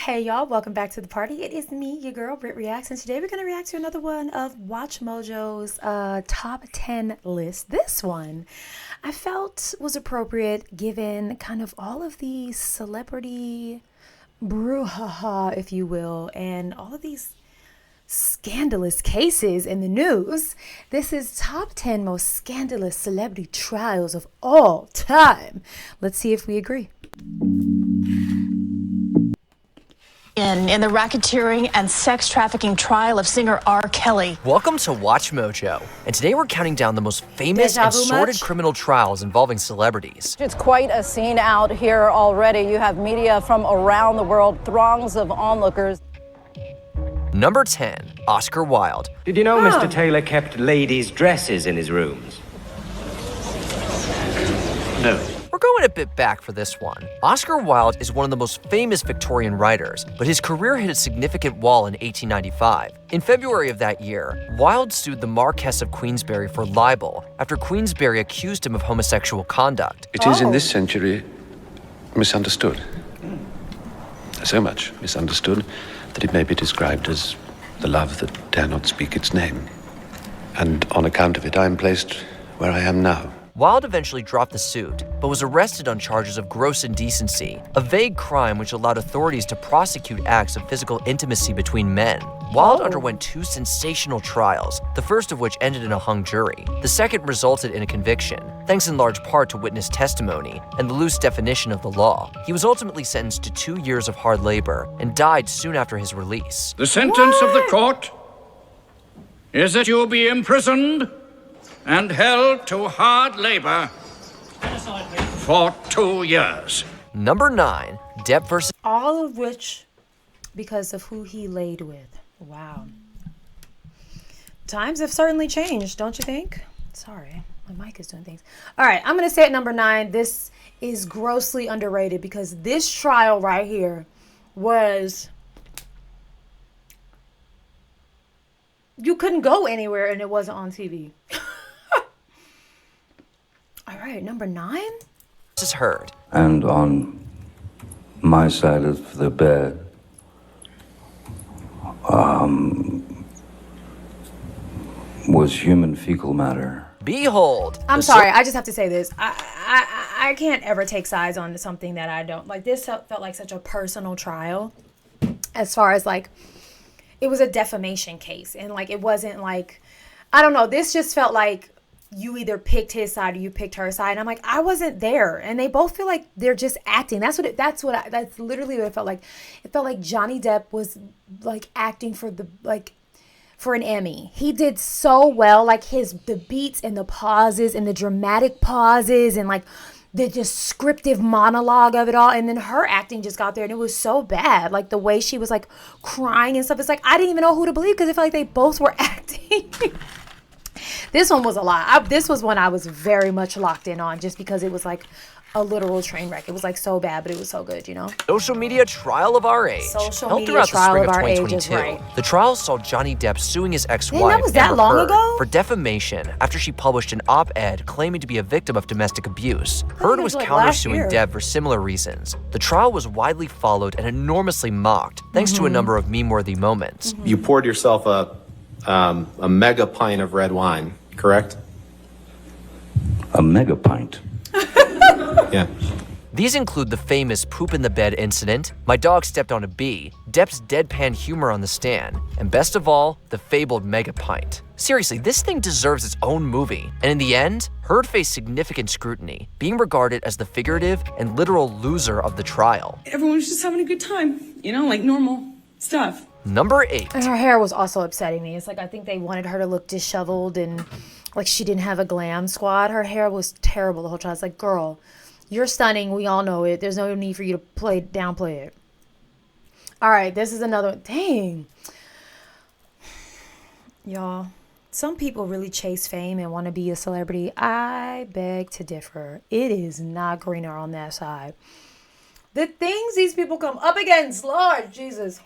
Hey y'all, welcome back to the party. It is me, your girl, BrittReacts, and today we're going to react to another one of Watch Mojo's top 10 list. This one I felt was appropriate given kind of all of the celebrity brouhaha, if you will, and all of these scandalous cases in the news. This is top 10 most scandalous celebrity trials of all time. Let's see if we agree. In the racketeering and sex trafficking trial of singer R. Kelly. Welcome to Watch Mojo, and today we're counting down the most famous and sordid criminal trials involving celebrities. It's quite a scene out here already. You have media from around the world, throngs of onlookers. Number 10, Oscar Wilde. Did you know Mr. Taylor kept ladies' dresses in his rooms? No. We're going a bit back for this one. Oscar Wilde is one of the most famous Victorian writers, but his career hit a significant wall in 1895. In February of that year, Wilde sued the Marquess of Queensberry for libel after Queensberry accused him of homosexual conduct. It is in this century misunderstood. So much misunderstood that it may be described as the love that dare not speak its name. And on account of it, I am placed where I am now. Wilde eventually dropped the suit, but was arrested on charges of gross indecency, a vague crime which allowed authorities to prosecute acts of physical intimacy between men. Wilde underwent two sensational trials, the first of which ended in a hung jury. The second resulted in a conviction, thanks in large part to witness testimony and the loose definition of the law. He was ultimately sentenced to 2 years of hard labor and died soon after his release. The sentence of the court is that you will be imprisoned and held to hard labor for 2 years. Number 9, Depp versus... All of which because of who he laid with. Wow. Times have certainly changed, don't you think? Sorry, my mic is doing things. All right, I'm going to say at number 9, this is grossly underrated because this trial right here was... You couldn't go anywhere and it wasn't on TV. All right, number 9? This is Heard. And on my side of the bed, was human fecal matter. Behold. I'm sorry, I just have to say this. I can't ever take sides on something that I don't like. This felt like such a personal trial, as far as like it was a defamation case, and like it wasn't like, I don't know. This just felt like you either picked his side or you picked her side. And I'm like, I wasn't there, and they both feel like they're just acting. That's literally what it felt like. It felt like Johnny Depp was like acting for for an Emmy. He did so well, like the beats and the pauses and the dramatic pauses and like the descriptive monologue of it all. And then her acting just got there and it was so bad. Like the way she was like crying and stuff. It's like, I didn't even know who to believe because it felt like they both were acting. This one was a lot. This was one I was very much locked in on just because it was like a literal train wreck. It was like so bad, but it was so good, you know? Social media trial of our age. Held throughout the spring of 2022. The trial saw Johnny Depp suing his ex-wife, Amber Heard, for defamation after she published an op-ed claiming to be a victim of domestic abuse. Heard was countersuing Depp for similar reasons. The trial was widely followed and enormously mocked, thanks to a number of meme-worthy moments. You poured yourself a mega pint of red wine, correct? A mega pint? Yeah. These include the famous poop in the bed incident, my dog stepped on a bee, Depp's deadpan humor on the stand, and best of all, the fabled mega pint. Seriously, this thing deserves its own movie. And in the end, Heard faced significant scrutiny, being regarded as the figurative and literal loser of the trial. Everyone was just having a good time, you know, like normal stuff. Number 8. And her hair was also upsetting me. It's like I think they wanted her to look disheveled and like she didn't have a glam squad. Her hair was terrible the whole time. It's like, girl, you're stunning. We all know it. There's no need for you to downplay it. All right, this is another one. Dang. Y'all, some people really chase fame and want to be a celebrity. I beg to differ. It is not greener on that side. The things these people come up against, Lord Jesus.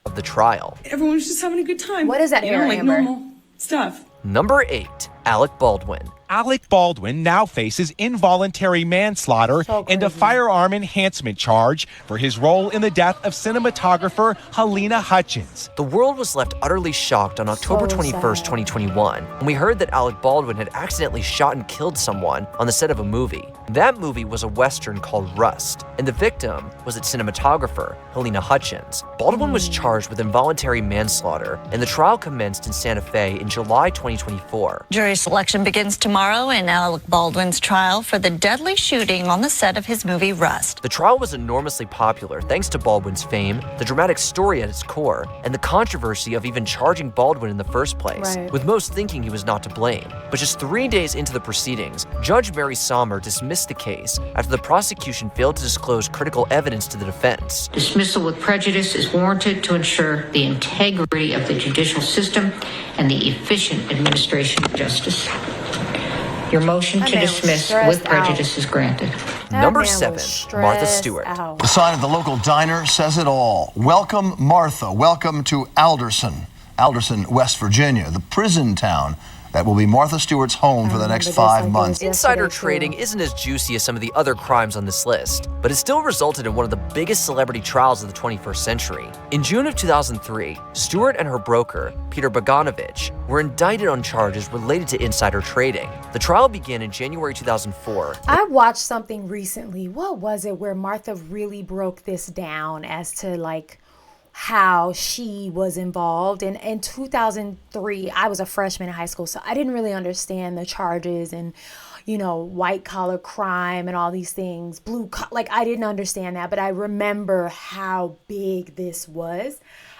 Of the trial. Everyone was just having a good time. What is that, you know, like Amber? normal stuff. Number 8, Alec Baldwin. Alec Baldwin now faces involuntary manslaughter and a firearm enhancement charge for his role in the death of cinematographer Helena Hutchins. The world was left utterly shocked on October 21st, 2021, when we heard that Alec Baldwin had accidentally shot and killed someone on the set of a movie. That movie was a Western called Rust, and the victim was its cinematographer, Helena Hutchins. Baldwin was charged with involuntary manslaughter, and the trial commenced in Santa Fe in July 2024. Jury selection begins tomorrow in Alec Baldwin's trial for the deadly shooting on the set of his movie Rust. The trial was enormously popular thanks to Baldwin's fame, the dramatic story at its core, and the controversy of even charging Baldwin in the first place, with most thinking he was not to blame. But just 3 days into the proceedings, Judge Mary Sommer dismissed the case after the prosecution failed to disclose critical evidence to the defense. Dismissal with prejudice is warranted to ensure the integrity of the judicial system and the efficient administration of justice. Your motion to dismiss with prejudice is granted. Number 7, Martha Stewart. The sign of the local diner says it all. Welcome, Martha. Welcome to Alderson, West Virginia, the prison town that will be Martha Stewart's home for the next 5 months. Insider trading isn't as juicy as some of the other crimes on this list, but it still resulted in one of the biggest celebrity trials of the 21st century. In June of 2003, Stewart and her broker, Peter Bogdanovich, were indicted on charges related to insider trading. The trial began in January 2004. I watched something recently, what was it, where Martha really broke this down as to like how she was involved. And in 2003, I was a freshman in high school, so I didn't really understand the charges and, you know, white collar crime and all these things, like I didn't understand that, but I remember how big this was.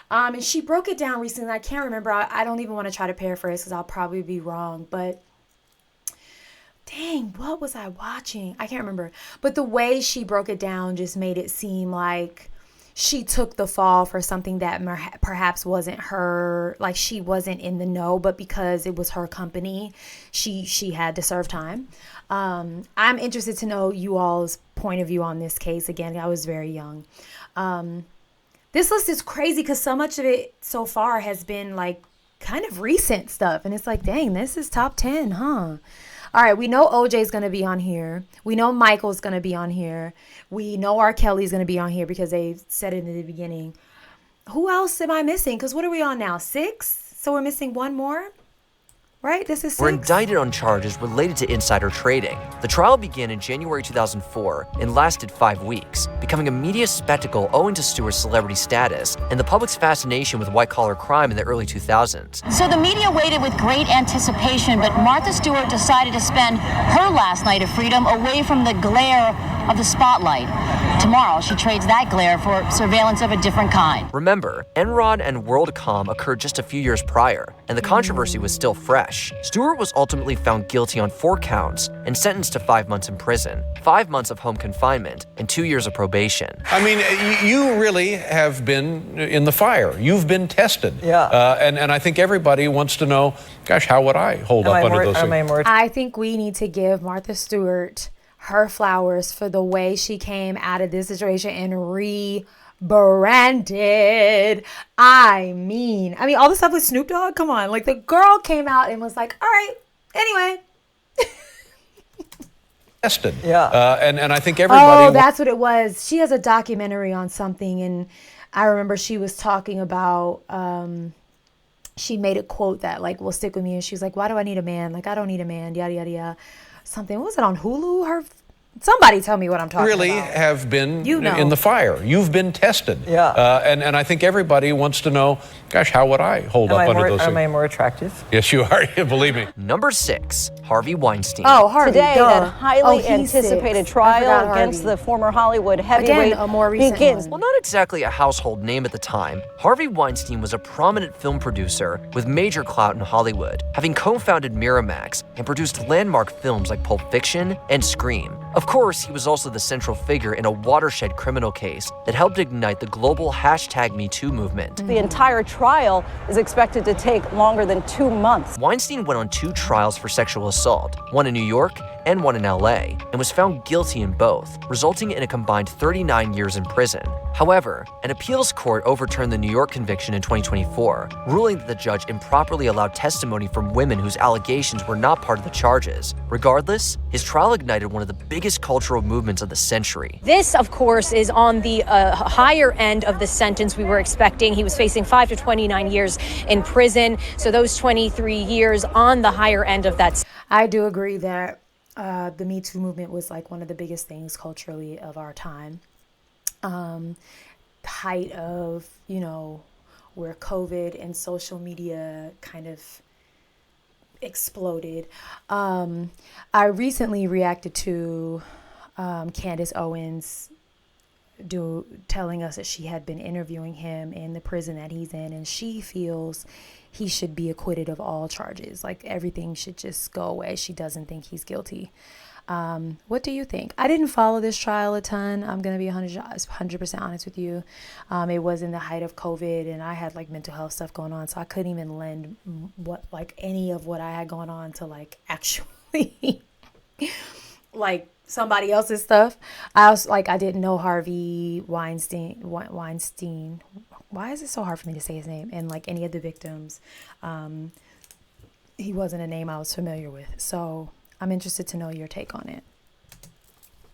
And she broke it down recently. I can't remember. I don't even want to try to paraphrase because I'll probably be wrong, but dang, what was I watching? I can't remember. But the way she broke it down just made it seem like she took the fall for something that perhaps wasn't her, like she wasn't in the know, but because it was her company, she had to serve time. I'm interested to know you all's point of view on this case. Again, I was very young. This list is crazy because so much of it so far has been like kind of recent stuff. And it's like, dang, this is top 10, huh? All right, we know OJ's going to be on here. We know Michael's going to be on here. We know R. Kelly's going to be on here because they said it in the beginning. Who else am I missing? Because what are we on now? 6? So we're missing one more? Right? This is 6? Were indicted on charges related to insider trading. The trial began in January 2004 and lasted 5 weeks, becoming a media spectacle owing to Stewart's celebrity status and the public's fascination with white-collar crime in the early 2000s. So the media waited with great anticipation, but Martha Stewart decided to spend her last night of freedom away from the glare of the spotlight. Tomorrow, she trades that glare for surveillance of a different kind. Remember, Enron and WorldCom occurred just a few years prior, and the controversy was still fresh. Stewart was ultimately found guilty on 4 counts and sentenced to 5 months in prison, 5 months of home confinement, and 2 years of probation. I mean, you really have been in the fire. You've been tested. Yeah. And I think everybody wants to know, gosh, how would I hold up under those things? I think we need to give Martha Stewart her flowers for the way she came out of this situation and rebranded. I mean, all the stuff with Snoop Dogg, come on. Like, the girl came out and was like, all right, anyway. Tested. Yeah. And I think everybody... Oh, that's what it was. She has a documentary on something, and I remember she was talking about... she made a quote that, like, will stick with me, and she was like, why do I need a man? Like, I don't need a man, yada, yada, yada. Something. What was it on Hulu? Somebody tell me what I'm talking really about. Have been in the fire. You've been tested. Yeah. And I think everybody wants to know, gosh, how would I hold up under those things? Am I more attractive? Yes, you are. Believe me. Number 6, Harvey Weinstein. Oh, Harvey. Today, that highly 6. anticipated trial against the former Hollywood heavyweight a more recent begins. Well, not exactly a household name at the time, Harvey Weinstein was a prominent film producer with major clout in Hollywood, having co-founded Miramax and produced landmark films like Pulp Fiction and Scream. Of course, he was also the central figure in a watershed criminal case that helped ignite the global #MeToo movement. The entire trial is expected to take longer than 2 months. Weinstein went on 2 trials for sexual assault, one in New York and one in LA, and was found guilty in both, resulting in a combined 39 years in prison. However, an appeals court overturned the New York conviction in 2024, ruling that the judge improperly allowed testimony from women whose allegations were not part of the charges. Regardless, his trial ignited one of the biggest cultural movements of the century. This, of course, is on the higher end of the sentence we were expecting. He was facing 5 to 29 years in prison, so those 23 years on the higher end of that. I do agree that the Me Too movement was like one of the biggest things culturally of our time. Height of, you know, where COVID and social media kind of exploded. I recently reacted to Candace Owens telling us that she had been interviewing him in the prison that he's in, and she feels he should be acquitted of all charges. Like everything should just go away. She doesn't think he's guilty. What do you think? I didn't follow this trial a ton. I'm going to be 100% honest with you. It was in the height of COVID, and I had like mental health stuff going on, so I couldn't even lend any of what I had going on to like actually like somebody else's stuff. I didn't know Harvey Weinstein. Why is it so hard for me to say his name? And like any of the victims, he wasn't a name I was familiar with. So I'm interested to know your take on it.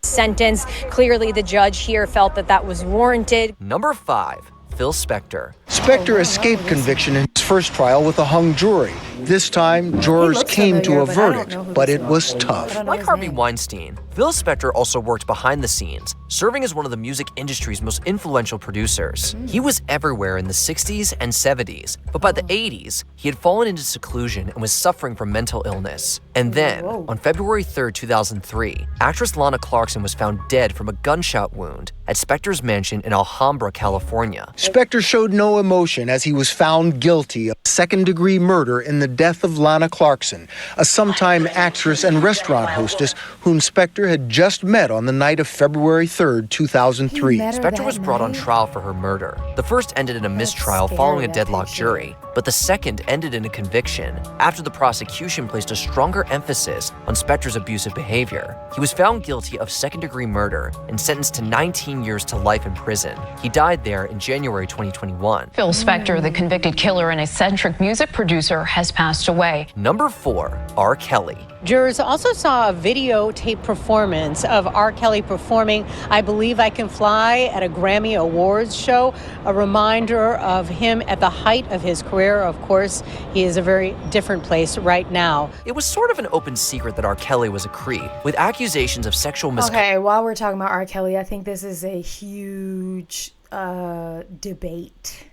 Sentence. Clearly, the judge here felt that that was warranted. Number 5, Phil Spectre. Spectre escaped conviction in his first trial with a hung jury. This time, jurors came to a verdict, but it was tough. Like Harvey Weinstein, Phil Spectre also worked behind the scenes, serving as one of the music industry's most influential producers. He was everywhere in the 60s and 70s, but by the 80s, he had fallen into seclusion and was suffering from mental illness. And then, on February 3rd, 2003, actress Lana Clarkson was found dead from a gunshot wound at Spectre's mansion in Alhambra, California. Spectre showed no emotion as he was found guilty of second-degree murder in the death of Lana Clarkson, a sometime actress and restaurant hostess whom Spectre had just met on the night of February 3rd, 2003. Spectre was brought on trial for her murder. The first ended in a mistrial following a deadlocked jury, but the second ended in a conviction after the prosecution placed a stronger emphasis on Spectre's abusive behavior. He was found guilty of second-degree murder and sentenced to 19 years to life in prison. He died there in January 2021. Phil Spectre, the convicted killer and eccentric music producer, has passed away. Number 4, R. Kelly. Jurors also saw a videotape performance of R. Kelly performing I Believe I Can Fly at a Grammy Awards show, a reminder of him at the height of his career. Of course, he is a very different place right now. It was sort of an open secret that R. Kelly was a creep, with accusations of sexual misconduct. Okay, while we're talking about R. Kelly, I think this is a huge debate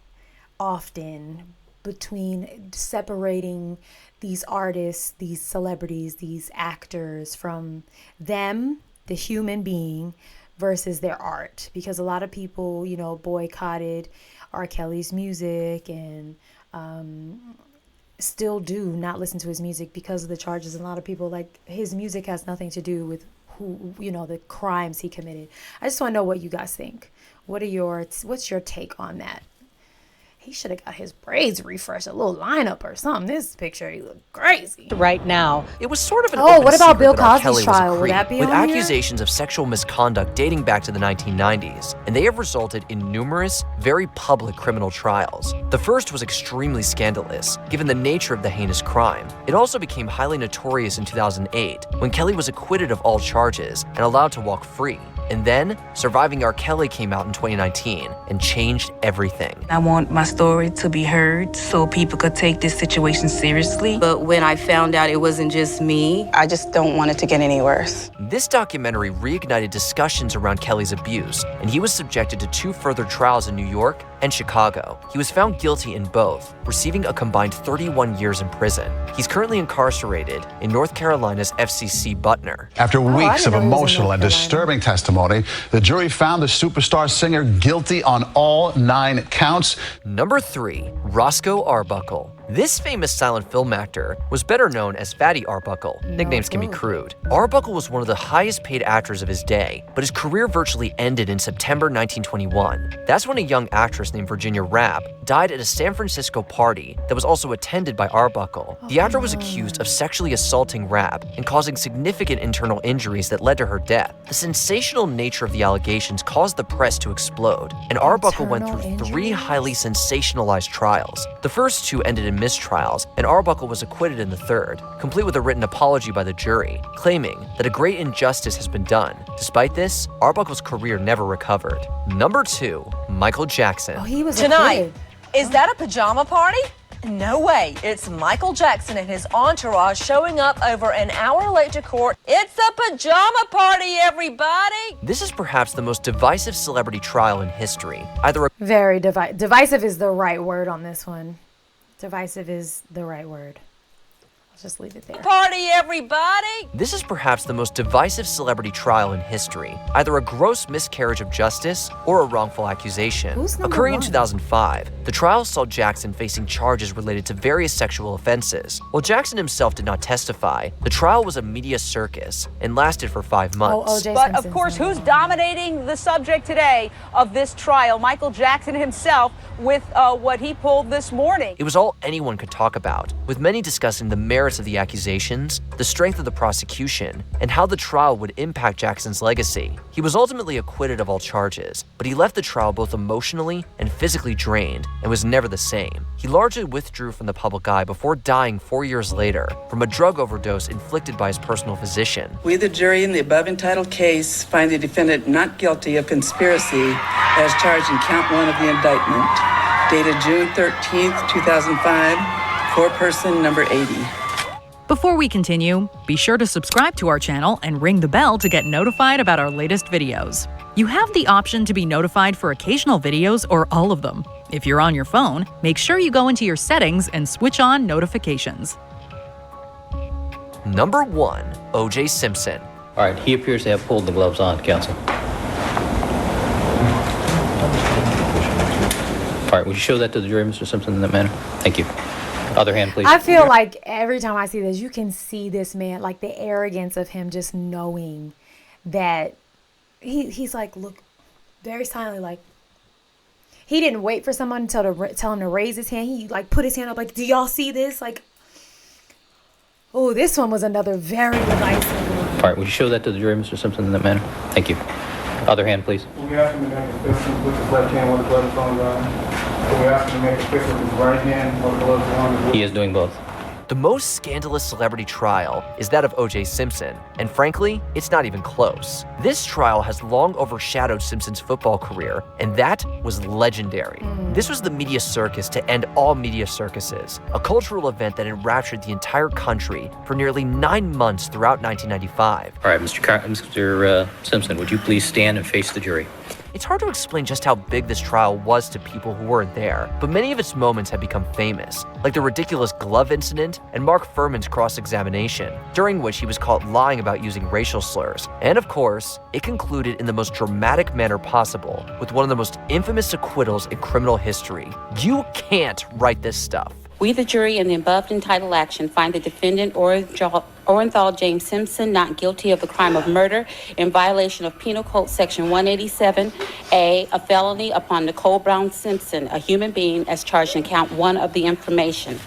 often between separating these artists, these celebrities, these actors from them, the human being, versus their art. Because a lot of people, you know, boycotted R. Kelly's music and still do not listen to his music because of the charges. And a lot of people, like, his music has nothing to do with who, you know, the crimes he committed. I just want to know what you guys think. What's your take on that? He should have got his braids refreshed, a little lineup or something. This picture, he looked crazy. Right now. It was sort of an open what about secret Bill that R. Cosby's Kelly trial? was a Would that creep, be with on here? accusations of sexual misconduct dating back to the 1990s, and they have resulted in numerous, very public criminal trials. The first was extremely scandalous, given the nature of the heinous crime. It also became highly notorious in 2008, when Kelly was acquitted of all charges and allowed to walk free. And then, Surviving R. Kelly came out in 2019 and changed everything. I want my story to be heard so people could take this situation seriously. But when I found out it wasn't just me, I just don't want it to get any worse. This documentary reignited discussions around Kelly's abuse, and he was subjected to 2 further trials in New York and Chicago. He was found guilty in both, receiving a combined 31 years in prison. He's currently incarcerated in North Carolina's FCC Butner. After weeks of emotional and disturbing testimony, the jury found the superstar singer guilty on all 9 counts. Number 3, Rosco Arbuckle. This famous silent film actor was better known as Fatty Arbuckle. Nicknames can be crude. Arbuckle was one of the highest paid actors of his day, but his career virtually ended in September 1921. That's when a young actress named Virginia Rapp died at a San Francisco party that was also attended by Arbuckle. The actor was accused of sexually assaulting Rapp and causing significant internal injuries that led to her death. The sensational nature of the allegations caused the press to explode, and Arbuckle went through 3 highly sensationalized trials. The first 2 ended in mistrials, and Arbuckle was acquitted in the third, complete with a written apology by the jury, claiming that a great injustice has been done. Despite this, Arbuckle's career never recovered. Number 2, Michael Jackson. Oh, he was Tonight, is that a pajama party? No way. It's Michael Jackson and his entourage showing up over an hour late to court. It's a pajama party, everybody! This is perhaps the most divisive celebrity trial in history. Either Very divisive is the right word on this one. Divisive is the right word. Let's just leave it there. Party, everybody! This is perhaps the most divisive celebrity trial in history. Either a gross miscarriage of justice or a wrongful accusation. Occurring in 2005, the trial saw Jackson facing charges related to various sexual offenses. While Jackson himself did not testify, the trial was a media circus and lasted for 5 months. But of course, who's dominating the subject today of this trial? Michael Jackson himself with what he pulled this morning. It was all anyone could talk about, with many discussing the merits of the accusations, the strength of the prosecution, and how the trial would impact Jackson's legacy. He was ultimately acquitted of all charges, but he left the trial both emotionally and physically drained and was never the same. He largely withdrew from the public eye before dying 4 years later from a drug overdose inflicted by his personal physician. We, the jury, in the above entitled case, find the defendant not guilty of conspiracy as charged in count 1 of the indictment, dated June 13th, 2005, foreperson number 80. Before we continue, be sure to subscribe to our channel and ring the bell to get notified about our latest videos. You have the option to be notified for occasional videos or all of them. If you're on your phone, make sure you go into your settings and switch on notifications. Number 1, O.J. Simpson. All right, he appears to have pulled the gloves on, counsel. All right, would you show that to the jury, Mr. Simpson, in that manner? Thank you. Other hand, please. I feel like every time I see this, you can see this man, like the arrogance of him just knowing that he's like, look, very silently, like, he didn't wait for someone to tell him to raise his hand. He like put his hand up like, do y'all see this? Like, oh, this one was another very divisive one. All right, would you show that to the jury, Mr. Simpson, in that manner? Thank you. Other hand, please. We asked him to make a fist with his left hand while the glove is on the ground. We asked him to make a fist with his right hand while the glove is on the ground. He is doing both. The most scandalous celebrity trial is that of O.J. Simpson, and frankly, it's not even close. This trial has long overshadowed Simpson's football career, and that was legendary. This was the media circus to end all media circuses, a cultural event that enraptured the entire country for nearly 9 months throughout 1995. All right, Mr. Simpson, would you please stand and face the jury? It's hard to explain just how big this trial was to people who weren't there, but many of its moments have become famous, like the ridiculous glove incident and Mark Fuhrman's cross-examination, during which he was caught lying about using racial slurs. And of course, it concluded in the most dramatic manner possible, with one of the most infamous acquittals in criminal history. You can't write this stuff. We, the jury, in the above entitled action, find the defendant Orenthal James Simpson not guilty of the crime of murder in violation of Penal Code Section 187A, a felony upon Nicole Brown Simpson, a human being, as charged in count 1 of the information.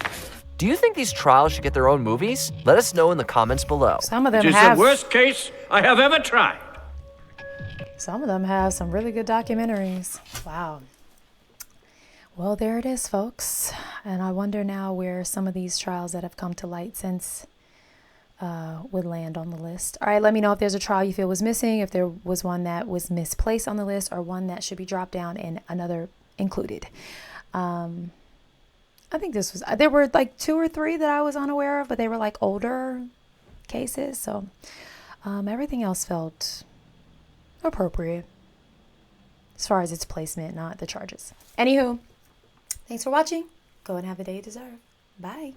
Do you think these trials should get their own movies? Let us know in the comments below. Some of them It is have the worst case I have ever tried. Some of them have some really good documentaries. Wow. Well, there it is, folks. And I wonder now where some of these trials that have come to light since would land on the list. All right, let me know if there's a trial you feel was missing, if there was one that was misplaced on the list, or one that should be dropped down and another included. I think there were like 2 or 3 that I was unaware of, but they were like older cases. So everything else felt appropriate as far as its placement, not the charges. Anywho, thanks for watching. Go and have a day you deserve. Bye.